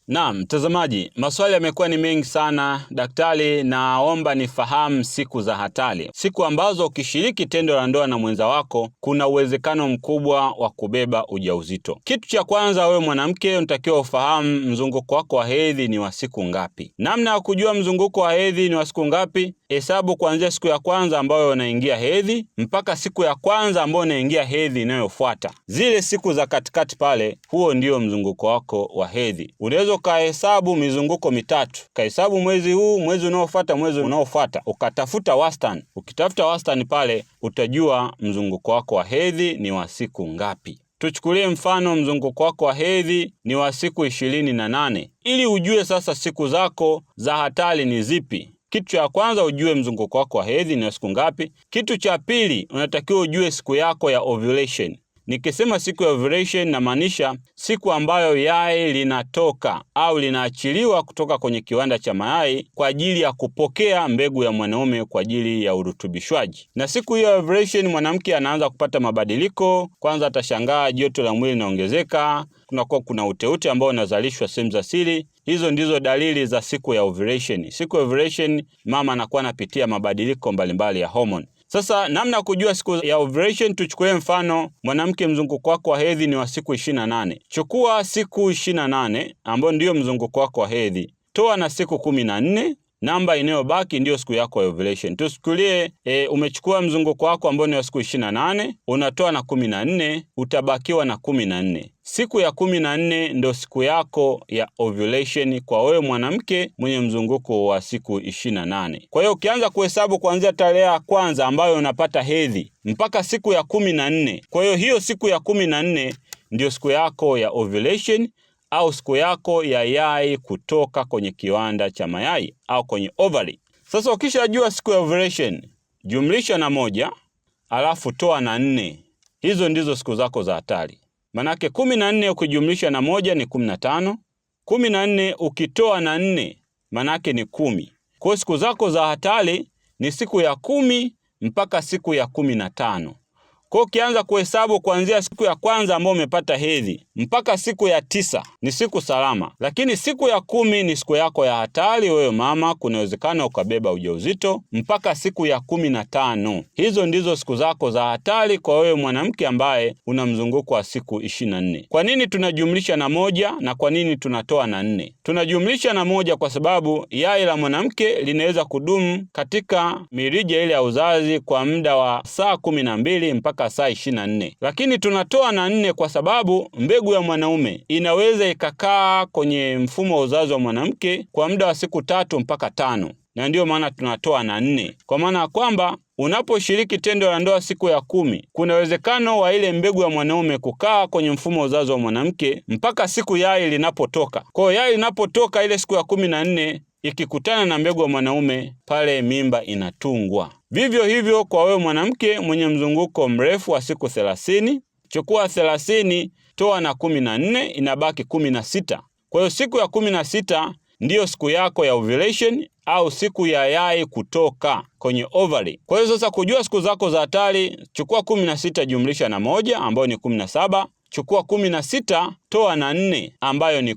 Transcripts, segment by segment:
Naam, mtazamaji, maswali yamekuwa ni mengi sana. Daktari, naomba nifahamu siku za hatari. Siku ambazo ukishiriki tendo la ndoa na mwenza wako kuna uwezekano mkubwa wa kubeba ujauzito. Kitu cha kwanza, wewe mwanamke unatakiwa ufahamu mzunguko wako wa hedhi ni wa siku ngapi. Namna ya kujua mzunguko wa hedhi ni wa siku ngapi? Hesabu kuanzia siku ya kwanza ambayo unaingia hedhi mpaka siku ya kwanza ambayo unaingia hedhi inayofuata. Zile siku za katikati pale, huo ndio mzunguko wako wa hedhi. Unaweza kahesabu mizunguko mitatu. Kahesabu mwezi huu, mwezi unaofuata, mwezi unaofuata. Ukatafuta wastani. Ukitafuta wastani pale, utajua mzunguko wako wa hedhi ni wa siku ngapi. Tuchukulie mfano mzunguko wako wa hedhi ni wa siku 28. Ili ujue sasa siku zako za hatari ni zipi. Kitu cha kwanza ujue mzunguko wako wa hedhi ni wa siku ngapi. Kitu cha pili unatakiwa ujue siku yako ya ovulation. Nikisema siku ya ovulation namaanisha siku ambayo yai linatoka au linaachiliwa kutoka kwenye kiwanda cha mayai kwa ajili ya kupokea mbegu ya mwanaume kwa ajili ya urutubishwaji. Na siku hiyo ya ovulation mwanamke anaanza kupata mabadiliko. Kwanza atashangaa joto la mwili linaongezeka, kuna uteute ambao unazalishwa sehemu za siri. Hizo ndizo dalili za siku ya ovulation. Siku ya ovulation mama anakuwa anapitia mabadiliko mbalimbali ya hormone. Sasa namna kujua siku ya ovulation, tuchukue mfano mwanamke mzunguko wako wa hedhi ni wa siku 28. Chukua siku 28 ambayo ndio mzunguko wako wa hedhi. Toa na siku 14, namba inayobaki ndio siku yako ya ovulation. Tuchukulie umechukua mzunguko wako ambao ni wa siku 28, unatoa na 14, utabakiwa na 14. Siku ya 14 ndio siku yako ya ovulation kwa wewe mwanamke mwenye mzunguko wa siku 28. Kwa hiyo ukianza kuhesabu kuanzia tarehe ya kwanza ambayo unapata hedhi mpaka siku ya 14. Kwa hiyo hiyo siku ya 14 ndio siku yako ya ovulation au siku yako ya yai kutoka kwenye kiwanda cha mayai au kwenye ovary. Sasa ukishajua siku ya ovulation, jumlisha na 1 alafu toa na 4. Hizo ndizo siku zako za hatari. Manake 14 ukijumlisha na 1 ni 15. 14 ukitoa na 4 manake ni 10. Kwa siku zako za hatari ni siku ya 10 mpaka siku ya 15. Kwa ukianza kuhesabu kuanzia siku ya kwanza ambayo umepata hedhi mpaka siku ya 9 ni siku salama. Lakini siku ya 10 ni siku yako ya hatari wewe mama, kuna uwezekano ukabeba ujauzito mpaka siku ya 15. Hizo ndizo siku zako za hatari kwa wewe mwanamke ambaye una mzunguko wa siku 24. Kwa nini tunajumlisha na 1 na kwa nini tunatoa na 4? Tunajumlisha na 1 kwa sababu yai la mwanamke linaweza kudumu katika mirija ile ya uzazi kwa muda wa saa 12 mpaka saa 24. Lakini tunatoa na 4 kwa sababu mbegu ya mwanaume inaweza ikakaa kwenye mfumo wa uzazi wa mwanamke kwa muda wa siku 3 mpaka 5. Na ndio maana tunatoa na 4. Kwa maana kwamba unaposhiriki tendo la ndoa siku ya 10, kuna uwezekano wa ile mbegu ya mwanaume kukaa kwenye mfumo wa uzazi wa mwanamke mpaka siku yai linapotoka. Kwa hiyo yai linapotoka ile siku ya 14 ikikutana na mbegu ya mwanaume pale mimba inatungwa. Vivyo hivyo kwa wewe mwanamke mwenye mzunguko mrefu wa siku 30, chukua 30 toa na 14 inabaki 16. Kwa hiyo siku ya 16 ndiyo siku yako ya ovulation au siku ya yai kutoka kwenye ovary. Kwa hiyo sasa kujua siku zako za hatari, chukua 16 jumlisha na 1 ambayo ni 17. Chukua 16 toa na 4 ambayo ni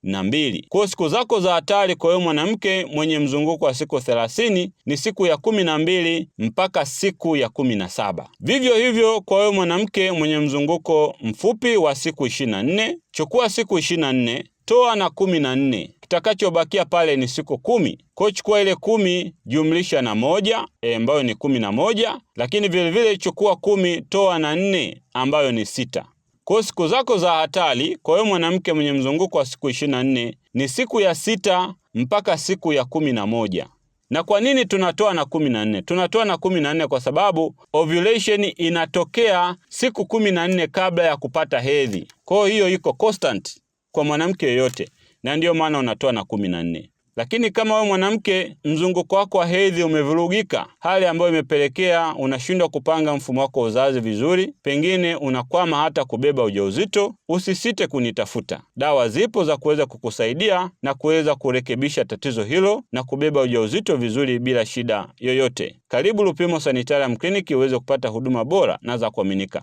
12. Kwa siku zako za hatari kwa wewe mwanamke mwenye mzunguko wa siku 30 ni siku ya 12 mpaka siku ya 17. Vivyo hivyo kwa wewe mwanamke mwenye mzunguko mfupi wa siku 24, chukua siku 24 toa na 14. Kitakachobakia pale ni siku 10. Kwa chukua ile 10 jumlisha na 1 ambayo ni 11, lakini vile vile chukua 10 toa na 4 ambayo ni 6. Kwa siku zako za hatari kwa wewe mwanamke mwenye mzunguko wa siku 24 ni siku ya 6 mpaka siku ya 11. Na kwa nini tunatoa na 14? Tunatoa na 14 kwa sababu ovulation inatokea siku 14 kabla ya kupata hedhi. Kwa hiyo iko constant kwa mwanamke yoyote. Na ndio maana unatoa na 14. Lakini kama wewe mwanamke mzunguko wako wa hedhi umevurugika, hali ambayo imepelekea unashindwa kupanga mfumo wako wa uzazi vizuri, pengine unakwama hata kubeba ujauzito, usisite kunitafuta. Dawa zipo za kuweza kukusaidia na kuweza kurekebisha tatizo hilo na kubeba ujauzito vizuri bila shida yoyote. Karibu Lupimo Sanitarium Clinic uweze kupata huduma bora na za kuaminika.